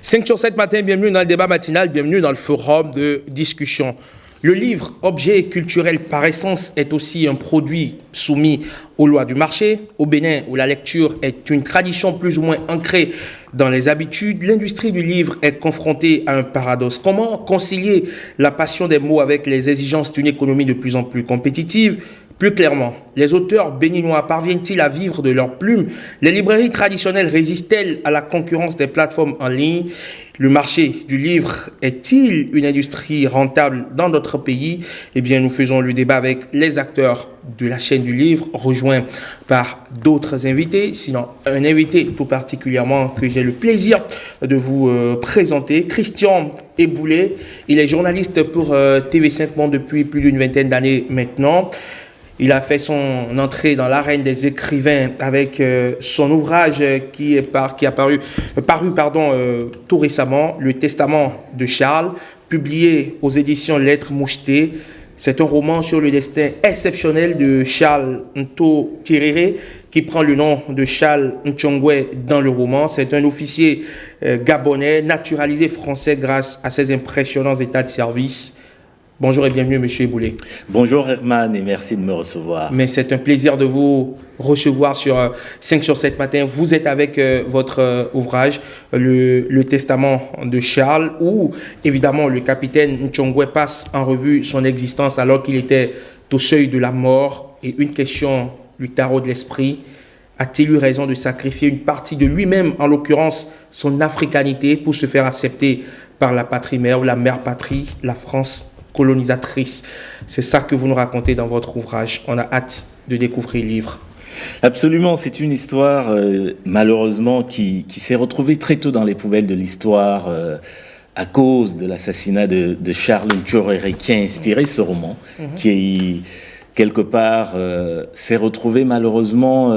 5 sur 7 matin, bienvenue dans le débat matinal, bienvenue dans le forum de discussion. Le livre, objet culturel par essence, est aussi un produit soumis aux lois du marché. Au Bénin, où la lecture est une tradition plus ou moins ancrée dans les habitudes, l'industrie du livre est confrontée à un paradoxe. Comment concilier la passion des mots avec les exigences d'une économie de plus en plus compétitive ? Plus clairement, les auteurs béninois parviennent-ils à vivre de leurs plumes? Les librairies traditionnelles résistent-elles à la concurrence des plateformes en ligne? Le marché du livre est-il une industrie rentable dans notre pays? Eh bien, nous faisons le débat avec les acteurs de la chaîne du livre, rejoints par d'autres invités, sinon un invité tout particulièrement que j'ai le plaisir de vous présenter, Christian Eboulé. Il est journaliste pour TV5 Monde depuis plus d'une vingtaine d'années maintenant. Il a fait son entrée dans l'arène des écrivains avec son ouvrage qui est paru tout récemment, Le Testament de Charles, publié aux éditions Lettres Mouchetées. C'est un roman sur le destin exceptionnel de Charles Nto Tirere, qui prend le nom de Charles Nchongwe dans le roman. C'est un officier gabonais, naturalisé français grâce à ses impressionnants états de service. Bonjour et bienvenue, Monsieur Eboulé. Bonjour Herman et merci de me recevoir. Mais c'est un plaisir de vous recevoir sur 5 sur 7 matin. Vous êtes avec votre ouvrage, le Testament de Charles, où évidemment le capitaine Nchongwe passe en revue son existence alors qu'il était au seuil de la mort. Et une question lui taraude l'esprit. A-t-il eu raison de sacrifier une partie de lui-même, en l'occurrence son africanité, pour se faire accepter par la patrie mère ou la mère patrie, la France colonisatrice? C'est ça que vous nous racontez dans votre ouvrage. On a hâte de découvrir le livre. Absolument, c'est une histoire malheureusement qui s'est retrouvée très tôt dans les poubelles de l'histoire à cause de l'assassinat de Charles Nchorere qui a inspiré ce roman, qui quelque part s'est retrouvé malheureusement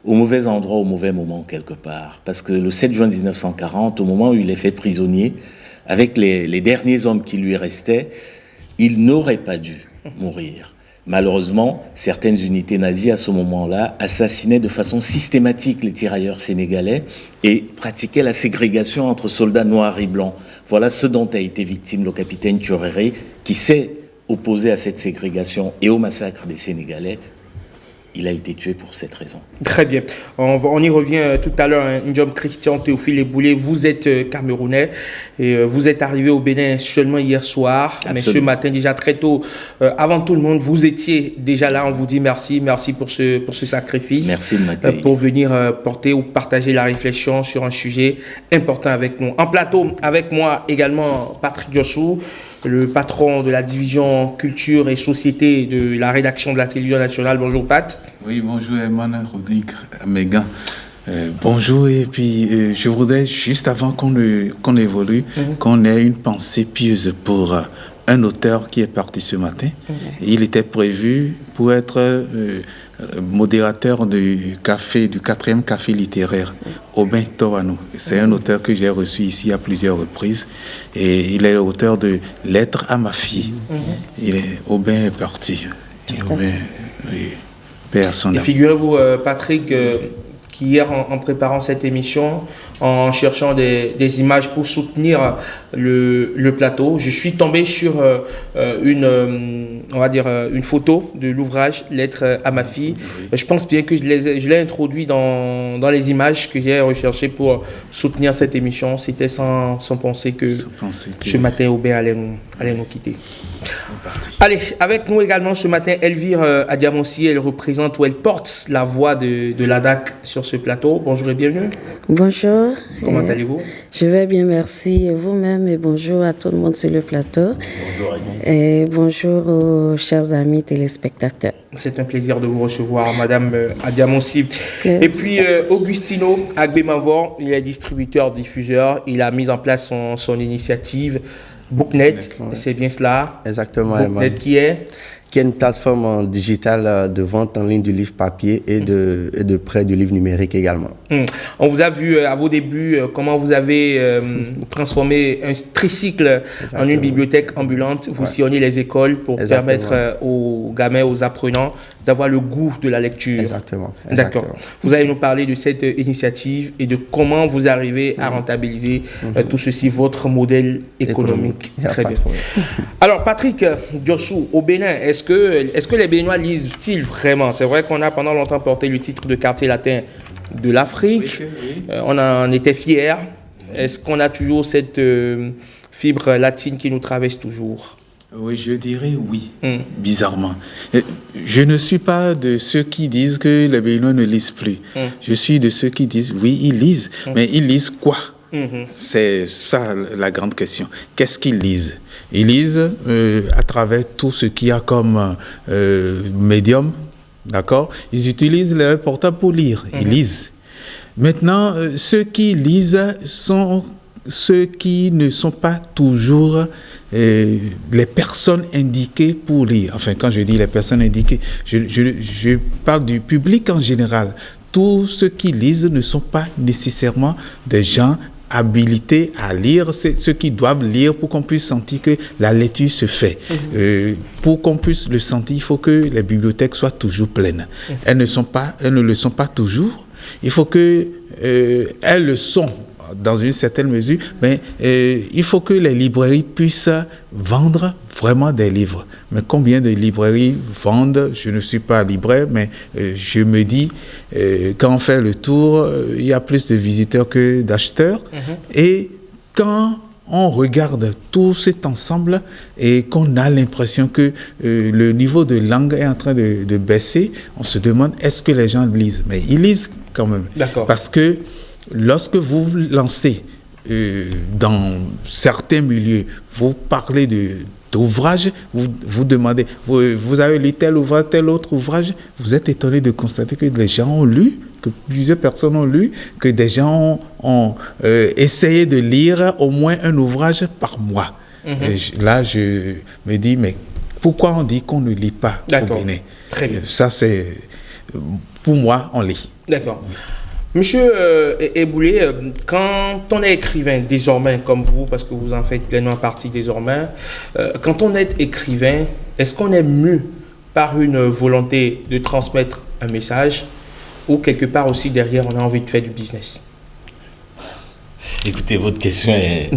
au mauvais endroit, au mauvais moment quelque part. Parce que le 7 juin 1940, au moment où il est fait prisonnier, avec les derniers hommes qui lui restaient, il n'aurait pas dû mourir. Malheureusement, certaines unités nazies à ce moment-là assassinaient de façon systématique les tirailleurs sénégalais et pratiquaient la ségrégation entre soldats noirs et blancs. Voilà ce dont a été victime le capitaine Tirere, qui s'est opposé à cette ségrégation et au massacre des Sénégalais. Il a été tué pour cette raison. Très bien. On y revient tout à l'heure. N'Djom Christian Théophile Eboulé, vous êtes camerounais et vous êtes arrivé au Bénin seulement hier soir. Absolument. Mais ce matin, déjà très tôt, avant tout le monde, vous étiez déjà là. On vous dit merci. Merci pour ce sacrifice. Merci de m'accueillir. Pour venir porter ou partager la réflexion sur un sujet important avec nous. En plateau, avec moi également, Patrick Diossou, le patron de la division culture et société de la rédaction de la télévision nationale. Bonjour Pat. Oui, bonjour Herman, Rodrigue, Megan. Bonjour, et puis je voudrais juste avant qu'on évolue, qu'on ait une pensée pieuse pour un auteur qui est parti ce matin. Il était prévu pour être modérateur du 4e café littéraire, Aubin Torano. C'est un auteur que j'ai reçu ici à plusieurs reprises et il est l'auteur de Lettres à ma fille. Aubin est parti. Aubin, oui, paix à son âme. Et figurez-vous, Patrick, qu'hier, en préparant cette émission, en cherchant des images pour soutenir le plateau, je suis tombé sur une photo de l'ouvrage Lettres à ma fille. Oui. Je pense bien que je l'ai introduit dans les images que j'ai recherchées pour soutenir cette émission. C'était sans penser que ce matin, Aubin allait nous quitter. Allez, avec nous également ce matin, Elvire Adiamossi. Elle représente ou elle porte la voix de l'ADAC sur ce plateau. Bonjour et bienvenue. Bonjour. Comment allez-vous? Je vais bien, merci. Et vous-même, et bonjour à tout le monde sur le plateau. Bonjour. Et bonjour aux chers amis téléspectateurs. C'est un plaisir de vous recevoir, Madame Adiamossi. Et puis, Augustino Agbemavor, il est distributeur, diffuseur. Il a mis en place son initiative Booknet, c'est bien cela? Exactement. Booknet qui est une plateforme digitale de vente en ligne du livre papier et de prêt du livre numérique également. On vous a vu à vos débuts comment vous avez transformé un tricycle en une bibliothèque ambulante. Vous sillonnez les écoles pour permettre aux gamins, aux apprenants d'avoir le goût de la lecture. Exactement. D'accord. Vous allez nous parler de cette initiative et de comment vous arrivez à rentabiliser tout ceci, votre modèle économique. Très bien. Alors, Patrick Diossou, au Bénin, est-ce que les Béninois lisent-ils vraiment? C'est vrai qu'on a pendant longtemps porté le titre de quartier latin de l'Afrique. Oui. On en était fiers. Est-ce qu'on a toujours cette fibre latine qui nous traverse toujours? Oui, je dirais oui, bizarrement. Je ne suis pas de ceux qui disent que les Béninois ne lisent plus. Je suis de ceux qui disent oui, ils lisent. Mais ils lisent quoi? C'est ça la grande question. Qu'est-ce qu'ils lisent? Ils lisent à travers tout ce qu'il y a comme médium, d'accord? Ils utilisent leur portable pour lire. Ils lisent. Maintenant, ceux qui lisent sont ceux qui ne sont pas toujours les personnes indiquées pour lire. Enfin, quand je dis les personnes indiquées, je parle du public en général. Tous ceux qui lisent ne sont pas nécessairement des gens habilités à lire. C'est ceux qui doivent lire pour qu'on puisse sentir que la lecture se fait. Pour qu'on puisse le sentir, il faut que les bibliothèques soient toujours pleines. Elles ne le sont pas toujours. Il faut que elles le sont dans une certaine mesure, mais il faut que les librairies puissent vendre vraiment des livres. Mais combien de librairies vendent? Je ne suis pas libraire, mais je me dis, quand on fait le tour, il y a plus de visiteurs que d'acheteurs. Et quand on regarde tout cet ensemble et qu'on a l'impression que le niveau de langue est en train de baisser, on se demande, est-ce que les gens lisent? Mais ils lisent quand même. D'accord. Parce que lorsque vous lancez dans certains milieux, vous parlez d'ouvrages, vous demandez, vous avez lu tel ouvrage, tel autre ouvrage, vous êtes étonné de constater que les gens ont lu, que plusieurs personnes ont lu, que des gens ont essayé de lire au moins un ouvrage par mois. Là, je me dis, mais pourquoi on dit qu'on ne lit pas au Bénin? Très bien. Ça, c'est... Pour moi, on lit. D'accord. Monsieur Eboulé, quand on est écrivain désormais comme vous, parce que vous en faites pleinement partie désormais, quand on est écrivain, est-ce qu'on est mu par une volonté de transmettre un message ou quelque part aussi derrière on a envie de faire du business? Écoutez, votre question est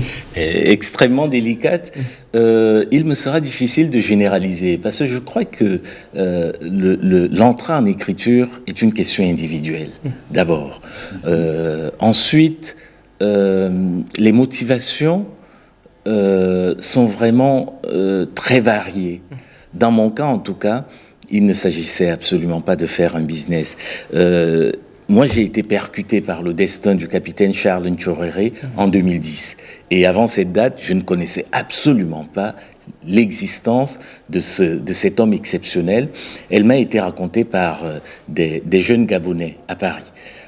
extrêmement délicate. Il me sera difficile de généraliser parce que je crois que l'entrée en écriture est une question individuelle, d'abord. Ensuite, les motivations sont vraiment très variées. Dans mon cas, en tout cas, il ne s'agissait absolument pas de faire un business. Moi, j'ai été percuté par le destin du capitaine Charles Ntchoréré en 2010. Et avant cette date, je ne connaissais absolument pas l'existence de cet homme exceptionnel. Elle m'a été racontée par des jeunes Gabonais à Paris.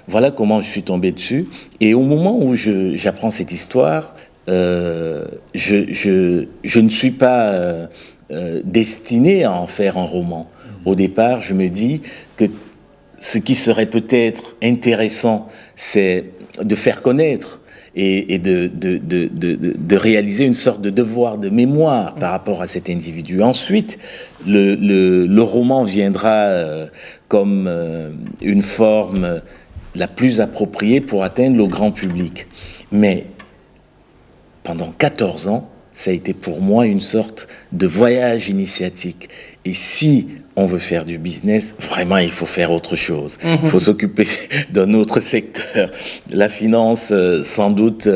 Voilà comment je suis tombé dessus. Et au moment où j'apprends cette histoire, je ne suis pas destiné à en faire un roman. Au départ, je me dis que ce qui serait peut-être intéressant, c'est de faire connaître et de réaliser une sorte de devoir de mémoire par rapport à cet individu. Ensuite, le roman viendra comme une forme la plus appropriée pour atteindre le grand public. Mais pendant 14 ans, ça a été pour moi une sorte de voyage initiatique. Et si on veut faire du business, vraiment, il faut faire autre chose. Il faut s'occuper d'un autre secteur. La finance, sans doute,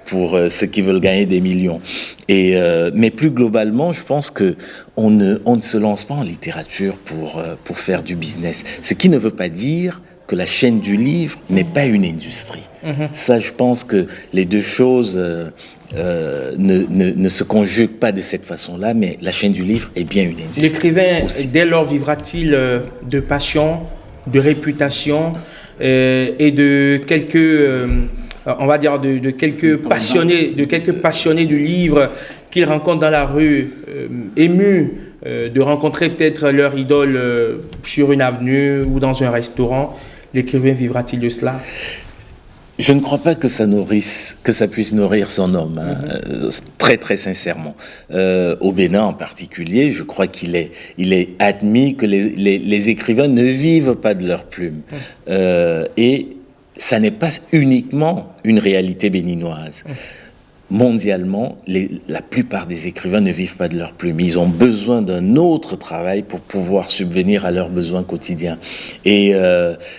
pour ceux qui veulent gagner des millions. Mais plus globalement, je pense qu'on ne se lance pas en littérature pour faire du business. Ce qui ne veut pas dire que la chaîne du livre n'est pas une industrie. Ça, je pense que les deux choses ne se conjuguent pas de cette façon-là, mais la chaîne du livre est bien une industrie. L'écrivain, aussi. dès lors, vivra-t-il de passion, de réputation et de quelques, on va dire, de quelques passionnés du livre qu'il rencontre dans la rue, émus de rencontrer peut-être leur idole sur une avenue ou dans un restaurant? L'écrivain vivra-t-il de cela? Je ne crois pas que ça puisse nourrir son homme, hein, très très sincèrement. Au Bénin en particulier, je crois qu'il est admis que les écrivains ne vivent pas de leur plume. Et ça n'est pas uniquement une réalité béninoise. Mondialement, la plupart des écrivains ne vivent pas de leur plume. Ils ont besoin d'un autre travail pour pouvoir subvenir à leurs besoins quotidiens. Et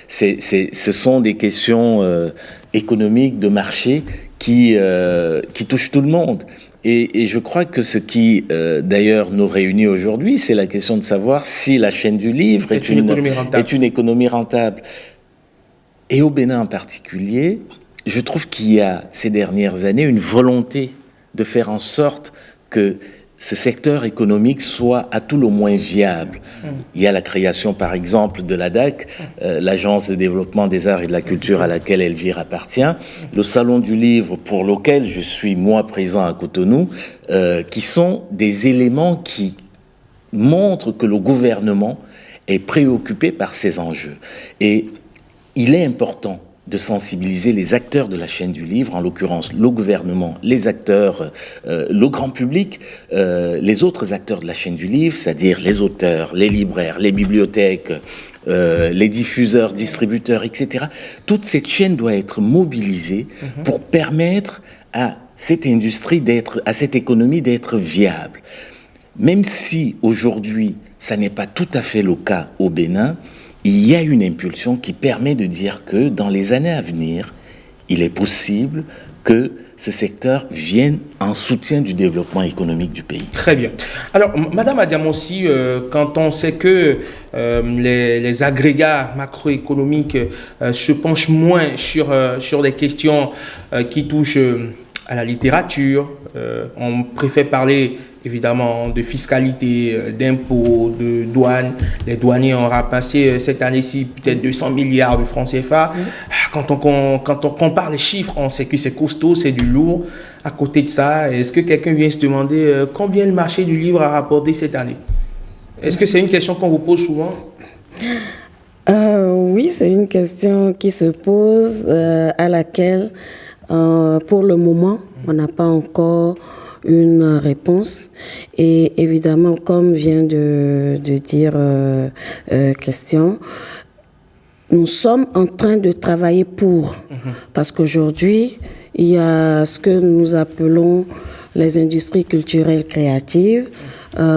ce sont des questions économiques, de marché, qui touchent tout le monde. Et je crois que ce qui, d'ailleurs, nous réunit aujourd'hui, c'est la question de savoir si la chaîne du livre est une économie rentable. Et au Bénin en particulier, je trouve qu'il y a, ces dernières années, une volonté de faire en sorte que ce secteur économique soit à tout le moins viable. Il y a la création, par exemple, de l'ADAC, l'Agence de développement des arts et de la culture à laquelle Elvire appartient, le Salon du livre pour lequel je suis, moi, présent à Cotonou, qui sont des éléments qui montrent que le gouvernement est préoccupé par ces enjeux. Et il est important de sensibiliser les acteurs de la chaîne du livre, en l'occurrence le gouvernement, les acteurs, le grand public, les autres acteurs de la chaîne du livre, c'est-à-dire les auteurs, les libraires, les bibliothèques, les diffuseurs, distributeurs, etc. Toute cette chaîne doit être mobilisée pour permettre à cette industrie à cette économie d'être viable. Même si aujourd'hui, ça n'est pas tout à fait le cas au Bénin, il y a une impulsion qui permet de dire que dans les années à venir, il est possible que ce secteur vienne en soutien du développement économique du pays. Très bien. Alors, Madame Adiamossi, quand on sait que les agrégats macroéconomiques se penchent moins sur des questions qui touchent à la littérature, on préfère parler évidemment de fiscalité, d'impôts, de douane. Les douaniers ont ramassé cette année-ci peut-être 200 milliards de francs CFA. Quand on compare les chiffres, on sait que c'est costaud, c'est du lourd. À côté de ça, est-ce que quelqu'un vient se demander combien le marché du livre a rapporté cette année? Est-ce que c'est une question qu'on vous pose souvent? Oui, c'est une question qui se pose, à laquelle, pour le moment, on n'a pas encore une réponse. Et évidemment, comme vient de dire Christian, nous sommes en train de travailler pour. Parce qu'aujourd'hui, il y a ce que nous appelons les industries culturelles créatives,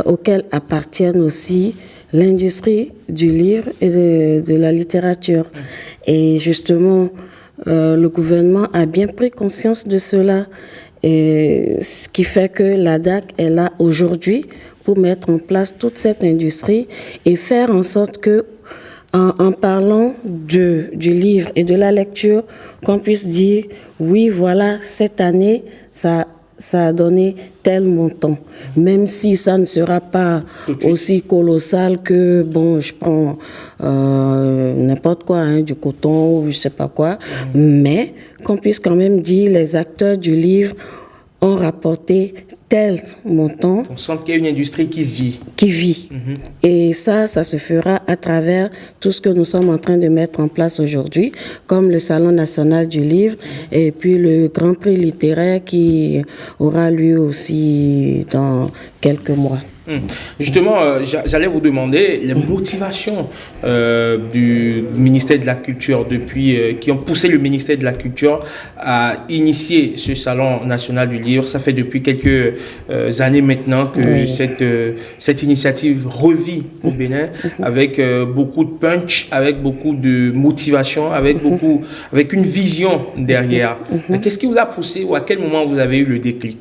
auxquelles appartiennent aussi l'industrie du livre et de la littérature. Et justement, le gouvernement a bien pris conscience de cela. Et ce qui fait que l'ADAC est là aujourd'hui pour mettre en place toute cette industrie et faire en sorte que, en parlant du livre et de la lecture, qu'on puisse dire, oui, voilà, cette année, ça a donné tel montant. Même si ça ne sera pas aussi colossal que, bon, je prends n'importe quoi, hein, du coton ou je sais pas quoi, mais qu'on puisse quand même dire les acteurs du livre ont rapporté tel montant. On sent qu'il y a une industrie qui vit. Qui vit. Et ça se fera à travers tout ce que nous sommes en train de mettre en place aujourd'hui, comme le Salon national du livre et puis le Grand Prix littéraire qui aura lieu aussi dans quelques mois. Justement, j'allais vous demander les motivations du ministère de la Culture qui ont poussé le ministère de la Culture à initier ce Salon national du livre. Ça fait depuis quelques années maintenant que cette initiative revit au Bénin avec beaucoup de punch, avec beaucoup de motivation, avec une vision derrière. Qu'est-ce qui vous a poussé ou à quel moment vous avez eu le déclic?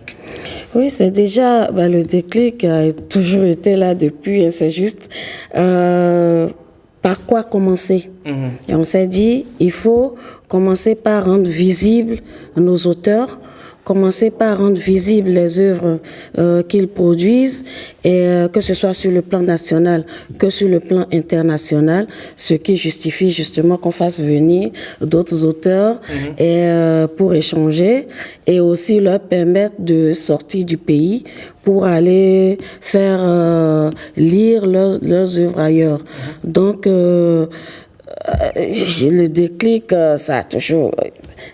Oui, c'est déjà, le déclic a toujours été là depuis, c'est juste par quoi commencer. Et on s'est dit, il faut commencer par rendre visibles nos auteurs, commencer par rendre visibles les œuvres qu'ils produisent, et que ce soit sur le plan national que sur le plan international, ce qui justifie justement qu'on fasse venir d'autres auteurs et pour échanger et aussi leur permettre de sortir du pays pour aller faire lire leurs œuvres ailleurs. Donc, le déclic, ça a toujours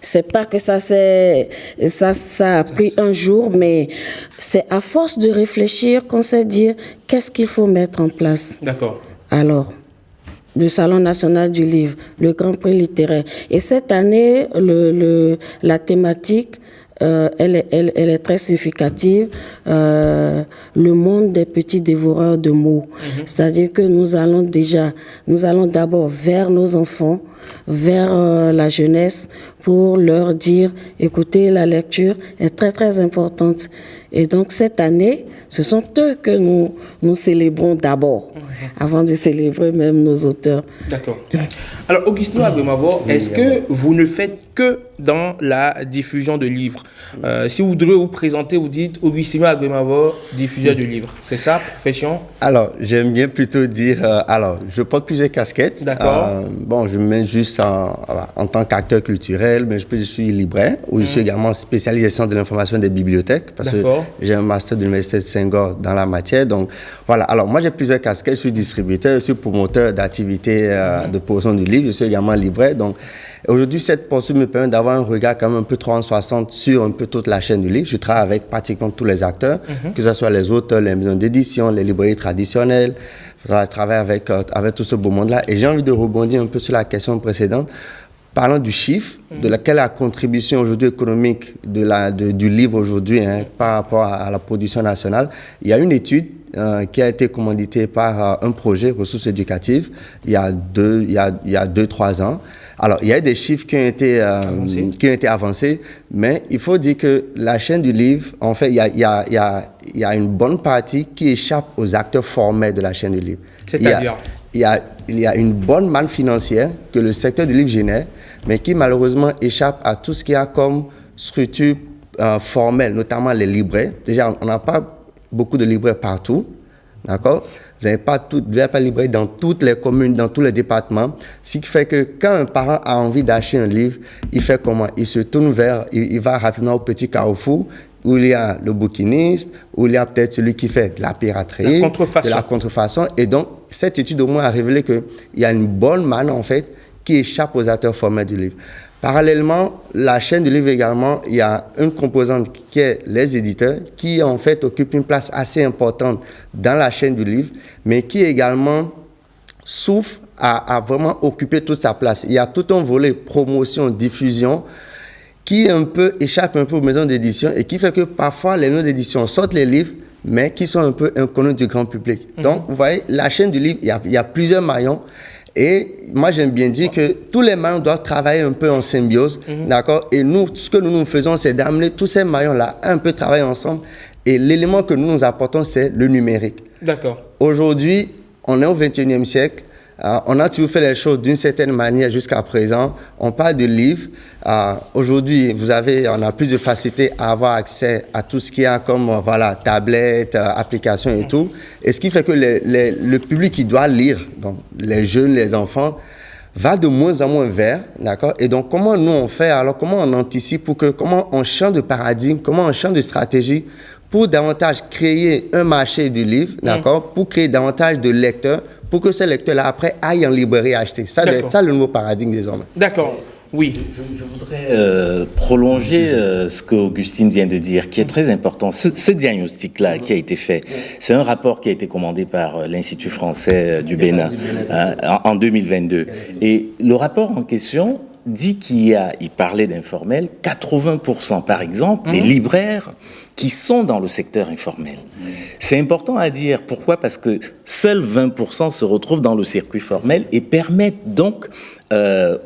C'est pas que ça a pris un jour, mais c'est à force de réfléchir qu'on s'est dit qu'est-ce qu'il faut mettre en place. D'accord. Alors, le Salon national du livre, le Grand Prix littéraire. Et cette année, la thématique, elle est très significative. Le monde des petits dévoreurs de mots. C'est-à-dire que nous allons d'abord vers nos enfants, vers la jeunesse, pour leur dire, écoutez, la lecture est très, très importante. Et donc, cette année, ce sont eux que nous célébrons d'abord, avant de célébrer même nos auteurs. D'accord. Alors, Augustin Agbemavo, est-ce que vous ne faites que dans la diffusion de livres? Si vous voudriez vous présenter, vous dites Augustin Agbemavo, diffuseur de livres. C'est ça, profession? Alors, j'aime bien plutôt dire... je porte plusieurs casquettes. D'accord. Je me mets juste en tant qu'acteur culturel, mais je suis libraire, ou je suis également spécialisé en sciences de l'information des bibliothèques, parce que j'ai un master de l'Université de Senghor dans la matière. Donc, voilà. Alors, moi, j'ai plusieurs casquettes. Je suis distributeur, je suis promoteur d'activités de promotion du livre. Je suis également libraire. Donc, aujourd'hui, cette posture me permet d'avoir un regard quand même un peu 360 sur un peu toute la chaîne du livre. Je travaille avec pratiquement tous les acteurs, que ce soit les auteurs, les maisons d'édition, les librairies traditionnelles. Je travaille avec tout ce beau monde-là. Et j'ai envie de rebondir un peu sur la question précédente. Parlant du chiffre, de la contribution aujourd'hui économique du livre aujourd'hui par rapport à la production nationale, il y a une étude qui a été commanditée par un projet ressources éducatives il y a 2-3 ans. Alors, il y a des chiffres qui ont été avancés, mais il faut dire que la chaîne du livre, en fait, il y a une bonne partie qui échappe aux acteurs formels de la chaîne du livre. C'est-à-dire? Il y a une bonne manne financière que le secteur du livre génère, mais qui malheureusement échappe à tout ce qu'il y a comme structure formelle, notamment les libraires. Déjà, on n'a pas beaucoup de libraires partout, d'accord? Vous n'avez pas de librairie dans toutes les communes, dans tous les départements. Ce qui fait que quand un parent a envie d'acheter un livre, il fait comment? Il se tourne il va rapidement au petit carrefour, où il y a le bouquiniste, où il y a peut-être celui qui fait de la piraterie, de la contrefaçon. Et donc, cette étude au moins a révélé qu'il y a une bonne manne, en fait, qui échappe aux acteurs formels du livre. Parallèlement, la chaîne du livre également, il y a une composante qui est les éditeurs, qui en fait occupe une place assez importante dans la chaîne du livre, mais qui également souffre à vraiment occuper toute sa place. Il y a tout un volet promotion, diffusion, qui échappe un peu aux maisons d'édition et qui fait que parfois les maisons d'édition sortent les livres, mais qui sont un peu inconnus du grand public. Donc, vous voyez, la chaîne du livre, il y a plusieurs maillons. Et moi, j'aime bien dire que tous les maillons doivent travailler un peu en symbiose, d'accord? Et nous, ce que nous faisons, c'est d'amener tous ces maillons-là à un peu travailler ensemble. Et l'élément que nous apportons, c'est le numérique. D'accord. Aujourd'hui, on est au 21e siècle. On a toujours fait les choses d'une certaine manière jusqu'à présent. On parle de livres. Aujourd'hui, on a plus de facilité à avoir accès à tout ce qu'il y a comme tablettes, applications et tout. Et ce qui fait que le public qui doit lire, donc les jeunes, les enfants, va de moins en moins vers, d'accord? Et donc, comment nous on fait? Alors, comment on anticipe comment on change de paradigme, comment on change de stratégie pour davantage créer un marché du livre, d'accord? Pour créer davantage de lecteurs, pour que ces lecteurs-là, après, aillent en librairie acheter. Ça, c'est le nouveau paradigme désormais. D'accord. Oui. Je voudrais prolonger ce qu'Augustine vient de dire, qui est très important. Ce diagnostic-là qui a été fait, c'est un rapport qui a été commandé par l'Institut français du Bénin en 2022. Et le rapport en question dit il parlait d'informel, 80% par exemple des libraires qui sont dans le secteur informel. C'est important à dire. Pourquoi? Parce que seuls 20% se retrouvent dans le circuit formel et permettent donc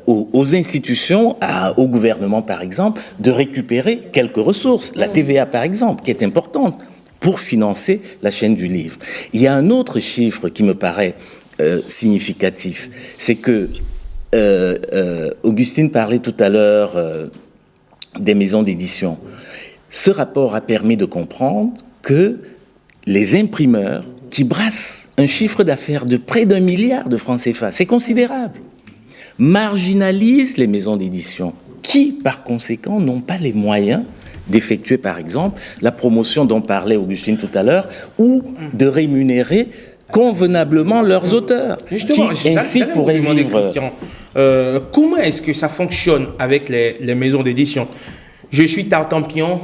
aux institutions, au gouvernement par exemple, de récupérer quelques ressources. La TVA par exemple, qui est importante pour financer la chaîne du livre. Il y a un autre chiffre qui me paraît significatif, c'est que Augustine parlait tout à l'heure des maisons d'édition. Ce rapport a permis de comprendre que les imprimeurs qui brassent un chiffre d'affaires de près d'1 milliard de francs CFA, c'est considérable, marginalisent les maisons d'édition qui, par conséquent, n'ont pas les moyens d'effectuer, par exemple, la promotion dont parlait Augustine tout à l'heure, ou de rémunérer convenablement leurs auteurs, justement, qui ainsi pourraient vivre. Comment est-ce que ça fonctionne avec les maisons d'édition? Je suis Tartampion,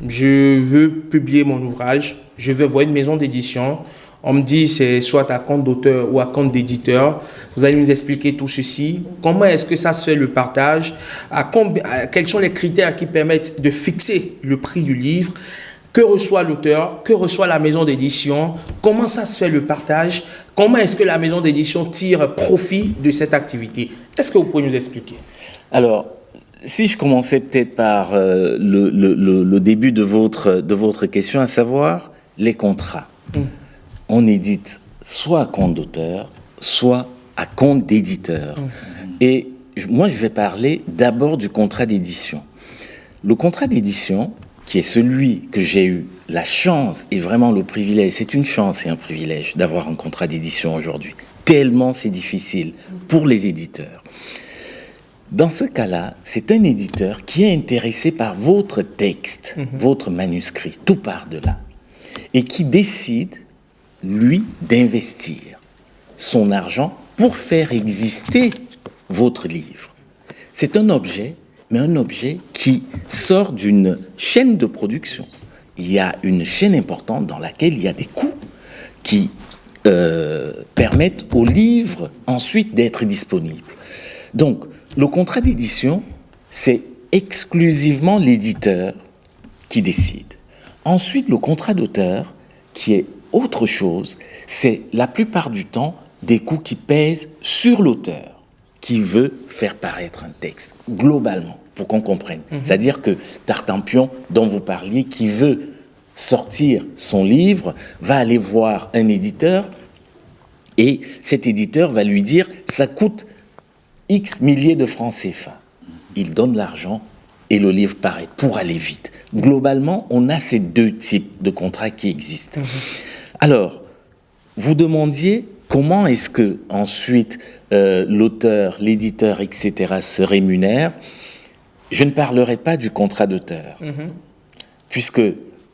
je veux publier mon ouvrage, je veux voir une maison d'édition. On me dit c'est soit à compte d'auteur ou à compte d'éditeur. Vous allez nous expliquer tout ceci. Comment est-ce que ça se fait le partage? Quels sont les critères qui permettent de fixer le prix du livre? Que reçoit l'auteur? Que reçoit la maison d'édition? Comment ça se fait le partage? Comment est-ce que la maison d'édition tire profit de cette activité? Est-ce que vous pouvez nous expliquer? Alors, si je commençais peut-être par le début de votre question, à savoir les contrats. On édite soit à compte d'auteur, soit à compte d'éditeur. Et moi, je vais parler d'abord du contrat d'édition. Le contrat d'édition, qui est celui que j'ai eu la chance et vraiment le privilège, c'est une chance et un privilège d'avoir un contrat d'édition aujourd'hui, tellement c'est difficile pour les éditeurs. Dans ce cas-là, c'est un éditeur qui est intéressé par votre texte, votre manuscrit, tout part de là, et qui décide, lui, d'investir son argent pour faire exister votre livre. C'est un objet, mais un objet qui sort d'une chaîne de production. Il y a une chaîne importante dans laquelle il y a des coûts qui permettent au livre ensuite d'être disponible. Donc, le contrat d'édition, c'est exclusivement l'éditeur qui décide. Ensuite, le contrat d'auteur, qui est autre chose, c'est la plupart du temps des coûts qui pèsent sur l'auteur qui veut faire paraître un texte, globalement, pour qu'on comprenne. C'est-à-dire que Tartampion, dont vous parliez, qui veut sortir son livre, va aller voir un éditeur et cet éditeur va lui dire « ça coûte X milliers de francs CFA ». Il donne l'argent et le livre paraît pour aller vite. Globalement, on a ces deux types de contrats qui existent. Alors, vous demandiez comment est-ce que ensuite l'auteur, l'éditeur, etc. se rémunèrent. Je ne parlerai pas du contrat d'auteur, puisque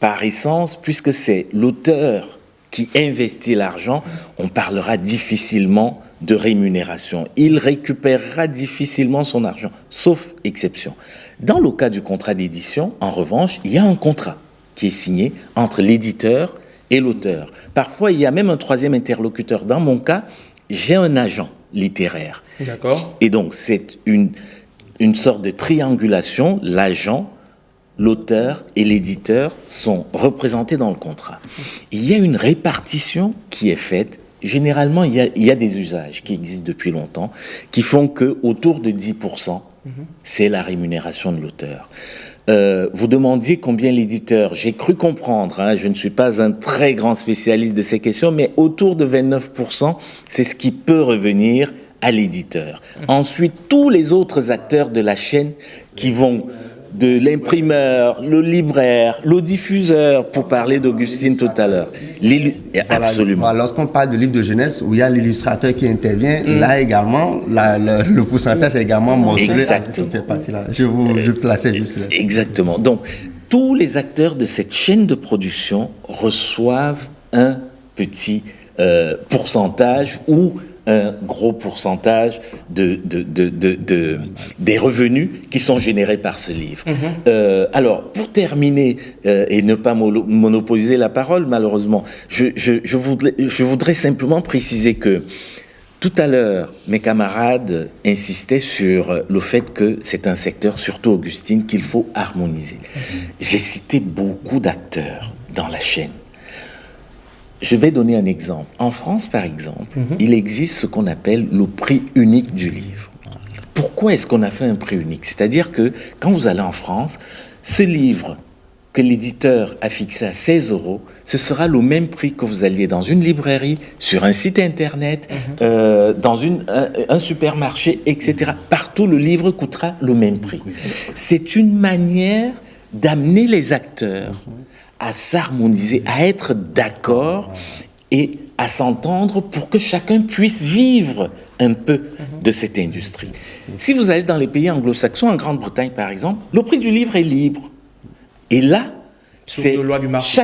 par essence, puisque c'est l'auteur qui investit l'argent, on parlera difficilement de rémunération. Il récupérera difficilement son argent, sauf exception. Dans le cas du contrat d'édition, en revanche, il y a un contrat qui est signé entre l'éditeur et l'auteur. Parfois, il y a même un troisième interlocuteur. Dans mon cas, j'ai un agent littéraire. D'accord. Et donc, c'est une sorte de triangulation. L'agent, l'auteur et l'éditeur sont représentés dans le contrat. Il y a une répartition qui est faite. Généralement, il y a des usages qui existent depuis longtemps qui font qu'autour de 10%, c'est la rémunération de l'auteur. Vous demandiez combien l'éditeur. J'ai cru comprendre, je ne suis pas un très grand spécialiste de ces questions, mais autour de 29%, c'est ce qui peut revenir à l'éditeur. Ensuite, tous les autres acteurs de la chaîne qui vont de l'imprimeur, le libraire, le diffuseur, pour parler d'Augustine tout à l'heure. Absolument. Voilà, lorsqu'on parle de livre de jeunesse, où il y a l'illustrateur qui intervient, là également, le pourcentage est également morcelé à toute cette partie-là. Je plaçais juste là. Exactement. Donc, tous les acteurs de cette chaîne de production reçoivent un petit pourcentage ou un gros pourcentage des revenus qui sont générés par ce livre. Alors, pour terminer et ne pas monopoliser la parole, malheureusement, je voudrais simplement préciser que tout à l'heure, mes camarades insistaient sur le fait que c'est un secteur, surtout Augustine, qu'il faut harmoniser. J'ai cité beaucoup d'acteurs dans la chaîne. Je vais donner un exemple. En France, par exemple, il existe ce qu'on appelle le prix unique du livre. Pourquoi est-ce qu'on a fait un prix unique? C'est-à-dire que quand vous allez en France, ce livre que l'éditeur a fixé à 16 €, ce sera le même prix que vous alliez dans une librairie, sur un site internet, dans un supermarché, etc. Partout, le livre coûtera le même prix. C'est une manière d'amener les acteurs à s'harmoniser, à être d'accord et à s'entendre pour que chacun puisse vivre un peu de cette industrie. Si vous allez dans les pays anglo-saxons, en Grande-Bretagne par exemple, le prix du livre est libre. Et là, c'est la loi du marché.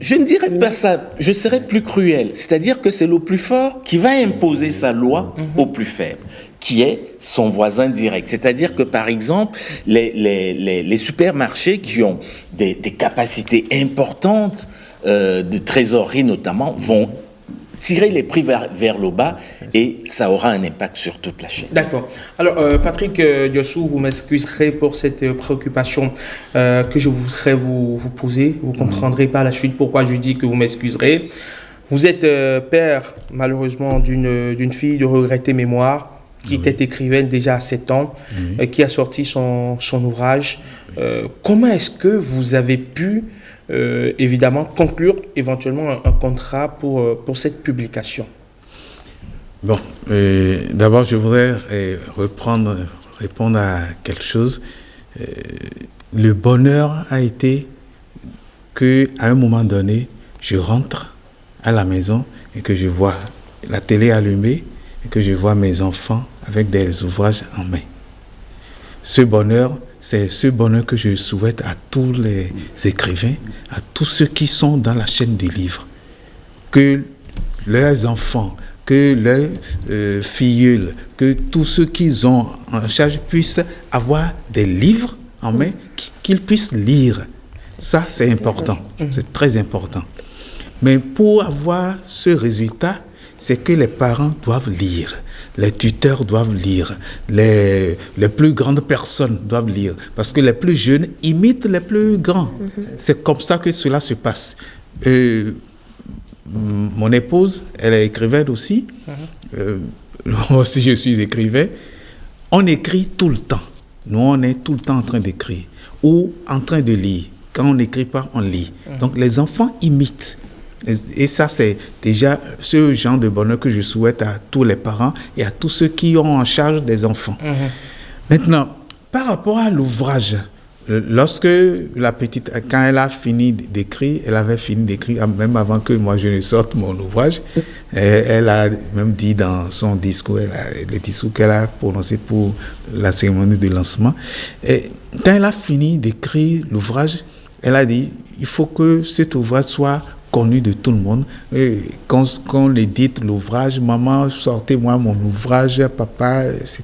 Je ne dirais pas ça, je serais plus cruel. C'est-à-dire que c'est le plus fort qui va imposer sa loi au plus faible, qui est son voisin direct. C'est-à-dire que, par exemple, les supermarchés qui ont des capacités importantes de trésorerie notamment vont tirer les prix vers le bas et ça aura un impact sur toute la chaîne. D'accord. Alors, Patrick Diossou, vous m'excuserez pour cette préoccupation que je voudrais vous poser. Vous comprendrez par la suite pourquoi je dis que vous m'excuserez. Vous êtes père, malheureusement, d'une fille de regrettée mémoire qui était écrivaine déjà à 7 ans, qui a sorti son ouvrage. Comment est-ce que vous avez pu, évidemment, conclure éventuellement un contrat pour cette publication? Bon, d'abord, je voudrais répondre à quelque chose. Le bonheur a été qu'à un moment donné, je rentre à la maison et que je vois la télé allumée et que je vois mes enfants avec des ouvrages en main. Ce bonheur, c'est ce bonheur que je souhaite à tous les écrivains, à tous ceux qui sont dans la chaîne des livres. Que leurs enfants, que leurs filleuls, que tous ceux qu'ils ont en charge puissent avoir des livres en main qu'ils puissent lire. Ça, c'est important, c'est très important. Mais pour avoir ce résultat, c'est que les parents doivent lire, les tuteurs doivent lire, les plus grandes personnes doivent lire, parce que les plus jeunes imitent les plus grands. C'est comme ça que cela se passe. Mon épouse, elle est écrivaine aussi. Moi aussi, je suis écrivain. On écrit tout le temps. Nous, on est tout le temps en train d'écrire ou en train de lire. Quand on n'écrit pas, on lit. Donc, les enfants imitent. Et ça, c'est déjà ce genre de bonheur que je souhaite à tous les parents et à tous ceux qui ont en charge des enfants. Maintenant, par rapport à l'ouvrage, lorsque la petite, quand elle a fini d'écrire, elle avait fini d'écrire même avant que moi je ne sorte mon ouvrage. Elle a même dit dans son discours, le discours qu'elle a prononcé pour la cérémonie de lancement. Et quand elle a fini d'écrire l'ouvrage, elle a dit, il faut que cet ouvrage soit connu de tout le monde. Et quand on édite l'ouvrage, maman, sortez-moi mon ouvrage, papa, etc.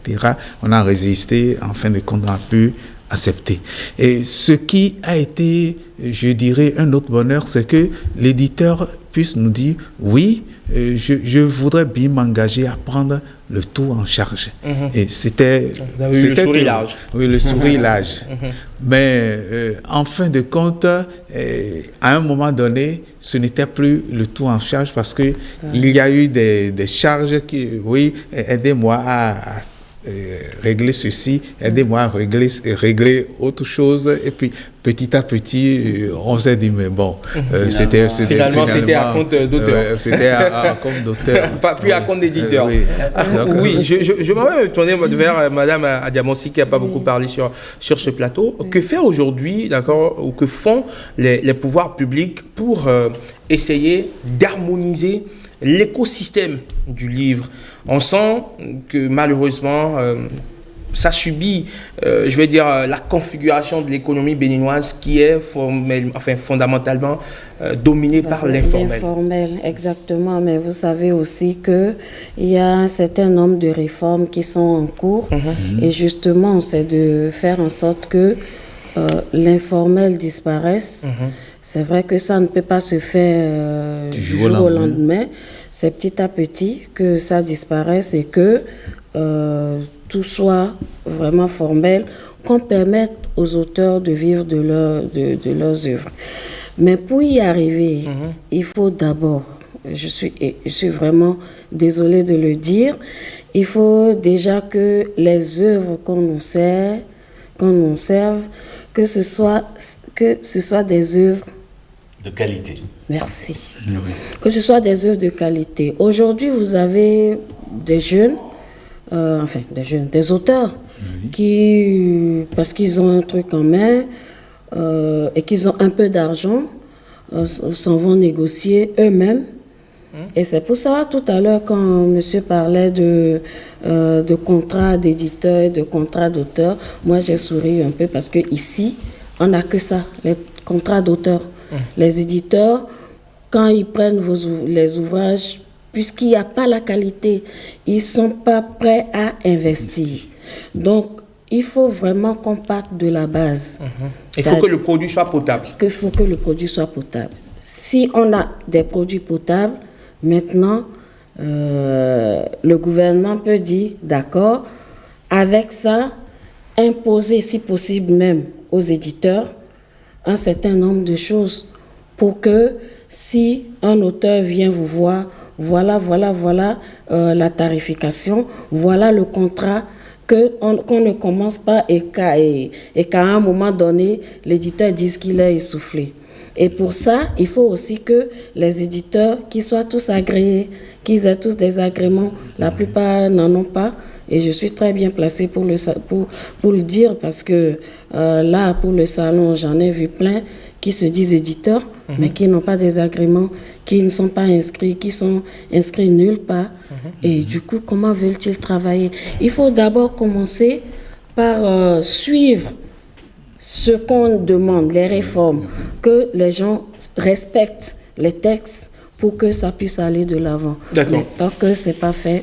On a résisté, en fin de compte, on a pu accepter. Et ce qui a été, je dirais, un autre bonheur, c'est que l'éditeur puisse nous dire, oui, je voudrais bien m'engager à prendre le tout en charge. Et c'était... Vous avez eu le sourire large. Oui, le sourire large. Mais en fin de compte, à un moment donné, ce n'était plus le tout en charge parce que il y a eu des charges qui, oui, aidez-moi à régler ceci, aidez-moi à régler autre chose. Et puis, petit à petit, on s'est dit, mais bon, finalement, c'était à compte d'auteur. C'était à compte d'auteur. Pas plus à compte d'éditeur. Oui, oui, je m'avais tourné vers Madame Adiamansi qui n'a pas beaucoup parlé sur ce plateau. Que fait aujourd'hui, d'accord, ou que font les pouvoirs publics pour essayer d'harmoniser l'écosystème du livre? On sent que malheureusement, ça subit, je vais dire, la configuration de l'économie béninoise qui est fondamentalement dominée par l'informel. L'informel, exactement. Mais vous savez aussi qu'il y a un certain nombre de réformes qui sont en cours. Et justement, c'est de faire en sorte que l'informel disparaisse. C'est vrai que ça ne peut pas se faire du jour au lendemain. C'est petit à petit que ça disparaisse et que tout soit vraiment formel, qu'on permette aux auteurs de vivre de leurs œuvres. Mais pour y arriver, il faut d'abord, je suis vraiment désolée de le dire, il faut déjà que les œuvres qu'on nous serve, que ce soit des œuvres de qualité. Merci. Oui. Que ce soit des œuvres de qualité. Aujourd'hui, vous avez des jeunes, des auteurs qui, parce qu'ils ont un truc en main et qu'ils ont un peu d'argent, s'en vont négocier eux-mêmes. Et c'est pour ça, tout à l'heure, quand monsieur parlait de contrats d'éditeurs et de contrats d'auteurs, moi j'ai souri un peu parce qu'ici, on n'a que ça, les contrats d'auteurs. Les éditeurs, quand ils prennent les ouvrages, puisqu'il n'y a pas la qualité, ils ne sont pas prêts à investir. Donc, il faut vraiment qu'on parte de la base. Il faut que le produit soit potable. Il faut que le produit soit potable. Si on a des produits potables, maintenant, le gouvernement peut dire, d'accord, avec ça, imposer, si possible même, aux éditeurs, un certain nombre de choses pour que si un auteur vient vous voir, voilà la tarification, voilà le contrat, qu'on ne commence pas et qu'à un moment donné, l'éditeur dise qu'il est essoufflé. Et pour ça, il faut aussi que les éditeurs, qu'ils soient tous agréés, qu'ils aient tous des agréments, la plupart n'en ont pas. Et je suis très bien placée pour le dire parce que là, pour le salon, j'en ai vu plein qui se disent éditeurs, mais qui n'ont pas des agréments, qui ne sont pas inscrits, qui sont inscrits nulle part. Et du coup, comment veulent-ils travailler? Il faut d'abord commencer par suivre ce qu'on demande, les réformes, que les gens respectent les textes pour que ça puisse aller de l'avant. D'accord. Mais tant que ce n'est pas fait...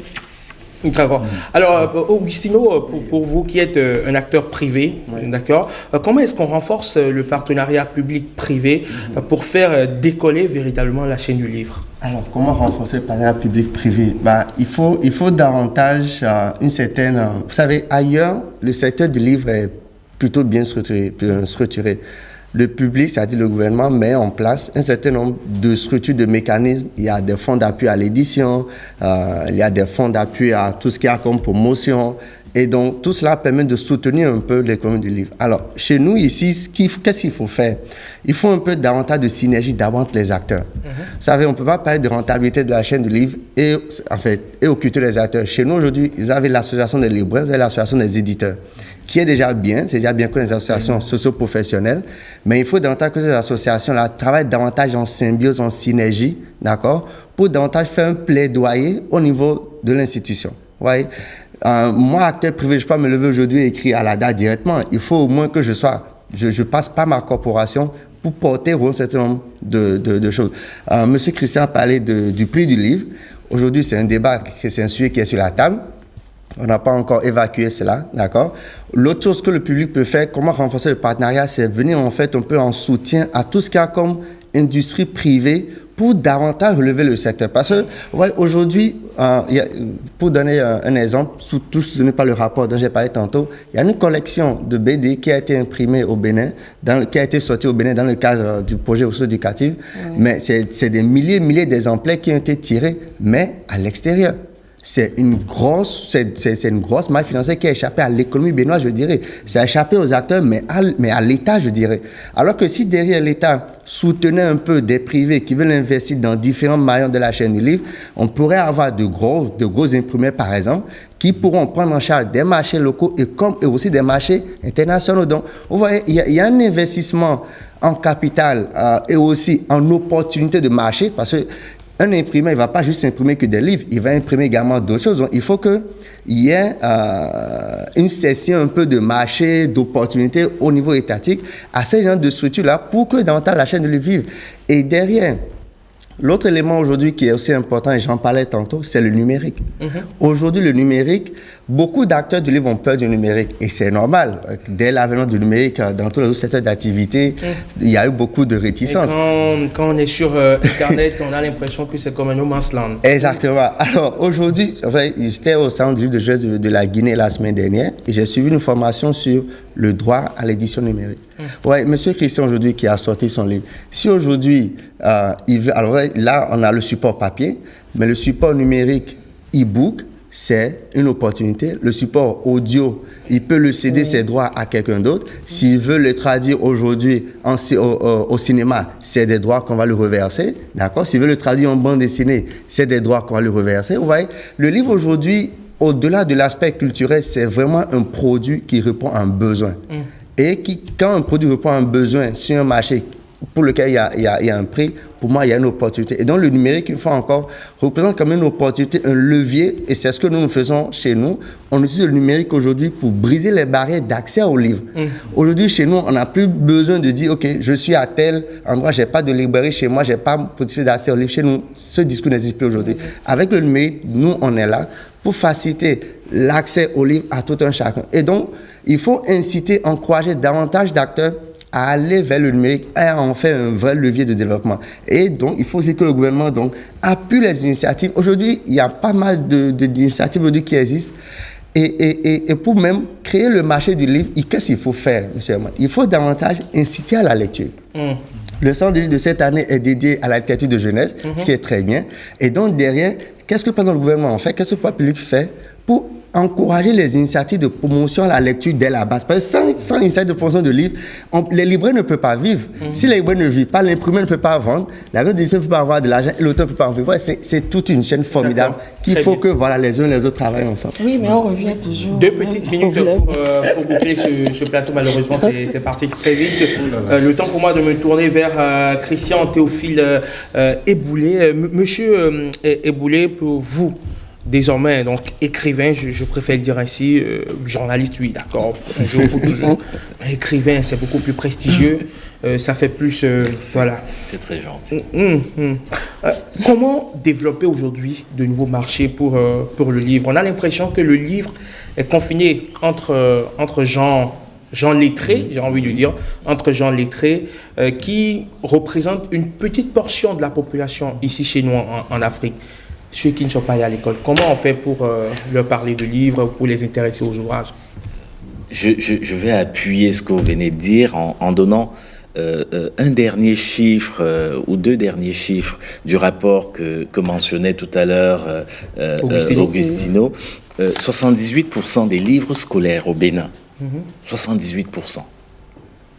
D'accord. Alors, Augustino, pour vous qui êtes un acteur privé, d'accord, comment est-ce qu'on renforce le partenariat public-privé pour faire décoller véritablement la chaîne du livre? Alors, comment renforcer le partenariat public-privé? Il faut davantage une certaine... vous savez, ailleurs, le secteur du livre est plutôt bien structuré. Le public, c'est-à-dire le gouvernement, met en place un certain nombre de structures, de mécanismes. Il y a des fonds d'appui à l'édition, il y a des fonds d'appui à tout ce qu'il y a comme promotion. Et donc, tout cela permet de soutenir un peu l'économie du livre. Alors, chez nous, ici, qu'est-ce qu'il faut faire? Il faut un peu davantage de synergie entre les acteurs. Vous savez, on ne peut pas parler de rentabilité de la chaîne du livre et occulter les acteurs. Chez nous, aujourd'hui, vous avez l'association des libraires, vous avez l'association des éditeurs, qui est déjà bien, c'est déjà bien que les associations socio-professionnelles, mais il faut davantage que ces associations-là travaillent davantage en symbiose, en synergie, d'accord, pour davantage faire un plaidoyer au niveau de l'institution. Vous voyez? Moi, acteur privé, je ne peux pas me lever aujourd'hui et écrire à la date directement. Il faut au moins que je passe par ma corporation pour porter un certain nombre de choses. Monsieur Christian a parlé du prix du livre. Aujourd'hui, c'est un débat, c'est un sujet qui est sur la table. On n'a pas encore évacué cela, d'accord? L'autre chose que le public peut faire, comment renforcer le partenariat, c'est venir en fait un peu en soutien à tout ce qu'il y a comme industrie privée pour davantage relever le secteur. Parce que, ouais, aujourd'hui, pour donner un exemple, tout soutenu par le rapport dont j'ai parlé tantôt, il y a une collection de BD qui a été imprimée au Bénin, qui a été sortie au Bénin dans le cadre du projet socio-éducatif, mais c'est des milliers d'exemplaires qui ont été tirés, mais à l'extérieur. C'est une grosse maille financière qui a échappé à l'économie béninoise, je dirais. Ça a échappé aux acteurs, mais à l'État, je dirais. Alors que si derrière l'État soutenait un peu des privés qui veulent investir dans différents maillons de la chaîne du livre, on pourrait avoir de gros imprimeurs, par exemple, qui pourront prendre en charge des marchés locaux et aussi des marchés internationaux. Donc, vous voyez, il y a un investissement en capital et aussi en opportunité de marché, parce que un imprimeur, il ne va pas juste imprimer que des livres, il va imprimer également d'autres choses. Donc, il faut qu'il y ait une session un peu de marché, d'opportunités au niveau étatique à ce genre de structure-là pour que davantage la chaîne de livres vive. Et derrière, l'autre élément aujourd'hui qui est aussi important, et j'en parlais tantôt, c'est le numérique. Aujourd'hui, le numérique, beaucoup d'acteurs du livre ont peur du numérique. Et c'est normal. Dès l'avènement du numérique, dans tous les autres secteurs d'activité, il y a eu beaucoup de réticences. Quand on est sur Internet, on a l'impression que c'est comme un no man's land. Exactement. Alors, aujourd'hui, j'étais au Centre du livre de jeunesse de la Guinée la semaine dernière et j'ai suivi une formation sur le droit à l'édition numérique. Ouais, Monsieur Christian, aujourd'hui, qui a sorti son livre. Si aujourd'hui, alors là, on a le support papier, mais le support numérique e-book, c'est une opportunité. Le support audio, il peut le céder ses droits à quelqu'un d'autre. S'il veut le traduire aujourd'hui au cinéma, c'est des droits qu'on va lui reverser. D'accord? S'il veut le traduire en bande dessinée, c'est des droits qu'on va lui reverser. Vous voyez, le livre aujourd'hui, au-delà de l'aspect culturel, c'est vraiment un produit qui répond à un besoin. Et quand un produit répond à un besoin sur un marché pour lequel il y a un prix, pour moi, il y a une opportunité. Et donc, le numérique, une fois encore, représente comme une opportunité, un levier, et c'est ce que nous faisons chez nous. On utilise le numérique aujourd'hui pour briser les barrières d'accès aux livres. Aujourd'hui, chez nous, on n'a plus besoin de dire, OK, je suis à tel endroit, je n'ai pas de librairie chez moi, je n'ai pas possibilité d'accès aux livres. Chez nous, ce discours n'existe plus aujourd'hui. Avec le numérique, nous, on est là pour faciliter l'accès aux livres à tout un chacun. Et donc, il faut inciter, encourager davantage d'acteurs à aller vers le numérique et à en faire un vrai levier de développement. Et donc, il faut aussi que le gouvernement appuie les initiatives. Aujourd'hui, il y a pas mal d'initiatives aujourd'hui qui existent. Et pour même créer le marché du livre, qu'est-ce qu'il faut faire, monsieur Herman? Il faut davantage inciter à la lecture. Le centre de livre de cette année est dédié à la littérature de jeunesse, ce qui est très bien. Et donc, derrière, qu'est-ce que pendant le gouvernement fait? Qu'est-ce que le pouvoir public fait pour encourager les initiatives de promotion à la lecture dès la base? Parce que sans initiative de promotion de livres, les libraires ne peuvent pas vivre. Si les libraires ne vivent pas, l'imprimeur ne peut pas vendre, la grande édition ne peut pas avoir de l'argent et l'auteur ne peut pas en vivre. C'est toute une chaîne formidable qu'il faut que les uns et les autres travaillent ensemble. Oui, mais on revient toujours. 2 petites minutes pour boucler ce plateau. Malheureusement, c'est parti très vite. Le temps pour moi de me tourner vers Christian Théophile Eboulé. Monsieur Eboulé, pour vous, désormais, donc écrivain, je préfère le dire ainsi, journaliste, oui, d'accord, un jour pour toujours. Écrivain, c'est beaucoup plus prestigieux, ça fait plus, voilà. C'est très gentil. Comment développer aujourd'hui de nouveaux marchés pour le livre? On a l'impression que le livre est confiné entre gens lettrés, j'ai envie de dire, entre gens lettrés, qui représentent une petite portion de la population ici chez nous en Afrique. Ceux qui ne sont pas allés à l'école, comment on fait pour leur parler de livres, pour les intéresser aux ouvrages? Je vais appuyer ce que vous venez de dire en donnant un dernier chiffre ou 2 derniers chiffres du rapport que mentionnait tout à l'heure Augustino. 78% des livres scolaires au Bénin, 78%.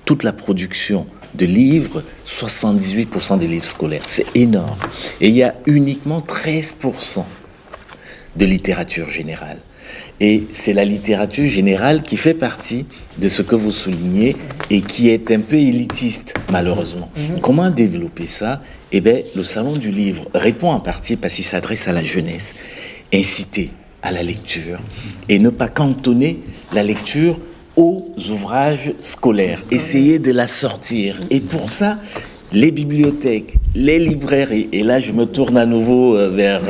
Toute la production de livres, 78% des livres scolaires. C'est énorme. Et il y a uniquement 13% de littérature générale. Et c'est la littérature générale qui fait partie de ce que vous soulignez et qui est un peu élitiste, malheureusement. Comment développer ça? Eh bien, le Salon du Livre répond en partie parce qu'il s'adresse à la jeunesse. Inciter à la lecture et ne pas cantonner la lecture aux ouvrages scolaires, essayer de la sortir. Et pour ça, les bibliothèques, les librairies, et là je me tourne à nouveau vers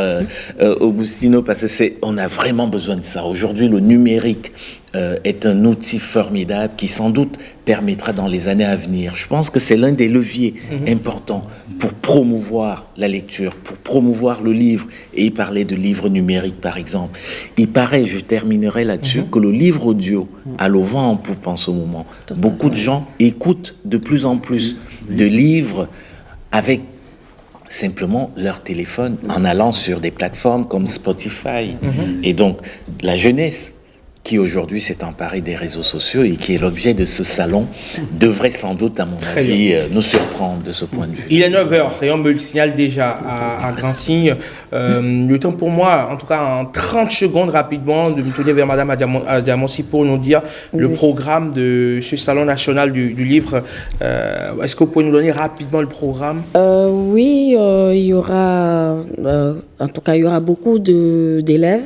Augustino parce que on a vraiment besoin de ça. Aujourd'hui, le numérique est un outil formidable qui sans doute permettra dans les années à venir. Je pense que c'est l'un des leviers importants pour promouvoir la lecture, pour promouvoir le livre, et il parlait de livres numériques par exemple. Il paraît, je terminerai là-dessus, que le livre audio a le vent en poupe en ce moment. Beaucoup de gens écoutent de plus en plus de livres avec simplement leur téléphone en allant sur des plateformes comme Spotify. Et donc, la jeunesse qui aujourd'hui s'est emparée des réseaux sociaux et qui est l'objet de ce salon devrait sans doute, à mon avis, nous surprendre de ce point de vue. Il est 9h et on me le signale déjà à grand signe. Le temps pour moi, en tout cas en 30 secondes rapidement, de me tourner vers Madame Adiamonsi pour nous dire le programme de ce salon national du livre. Est-ce que vous pouvez nous donner rapidement le programme? Oui, il y aura, en tout cas, il y aura beaucoup d'élèves.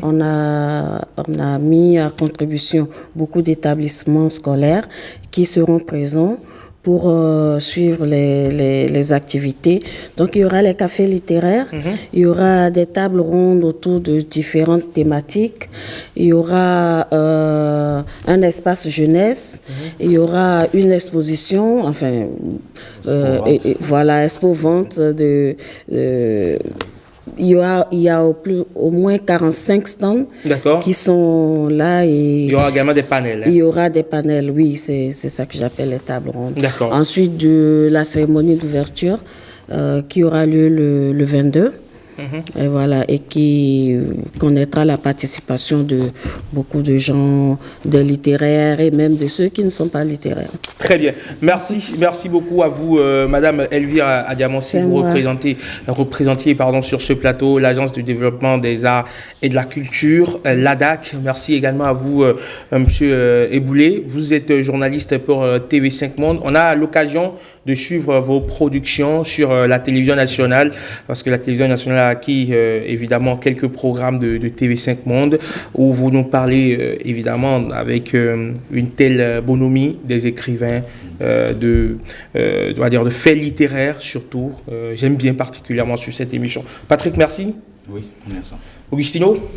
On a mis à contribution beaucoup d'établissements scolaires qui seront présents pour suivre les activités. Donc, il y aura les cafés littéraires, il y aura des tables rondes autour de différentes thématiques, il y aura un espace jeunesse, il y aura une exposition, enfin, voilà, expo-vente il y a au moins 45 stands qui sont là. Et il y aura également des panels. Il y aura des panels, oui, c'est ça que j'appelle les tables rondes. D'accord. Ensuite, de la cérémonie d'ouverture qui aura lieu le 22. Et voilà, et qui connaîtra la participation de beaucoup de gens, des littéraires et même de ceux qui ne sont pas littéraires. Très bien. Merci beaucoup à vous, Madame Elvire Adiamansi. Vous représentiez sur ce plateau l'Agence de développement des arts et de la culture, l'ADAC. Merci également à vous, Monsieur Eboulé. Vous êtes journaliste pour TV5 Monde. On a l'occasion de suivre vos productions sur la télévision nationale, parce que la télévision nationale a acquis évidemment quelques programmes de TV5 Monde, où vous nous parlez évidemment avec une telle bonhomie des écrivains, de faits littéraires surtout. J'aime bien particulièrement sur cette émission. Patrick, merci. Oui, on est ensemble. Augustino,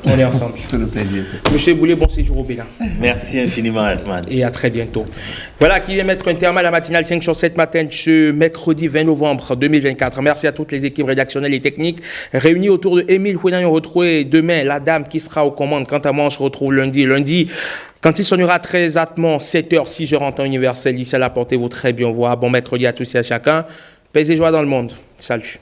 on est ensemble. Tout le plaisir. Monsieur Eboulé, bon séjour au Bénin. Merci infiniment, Herman. Et à très bientôt. Voilà qui vient mettre un terme à la matinale 5 sur 7 matin de ce mercredi 20 novembre 2024. Merci à toutes les équipes rédactionnelles et techniques réunies autour de Émile Fouenan. On retrouve demain la dame qui sera aux commandes. Quant à moi, on se retrouve lundi. Lundi, quand il sonnera très exactement 7h, 6h en temps universel, d'ici là, portez-vous très bien. Au revoir. Bon mercredi à tous et à chacun. Paix et joie dans le monde. Salut.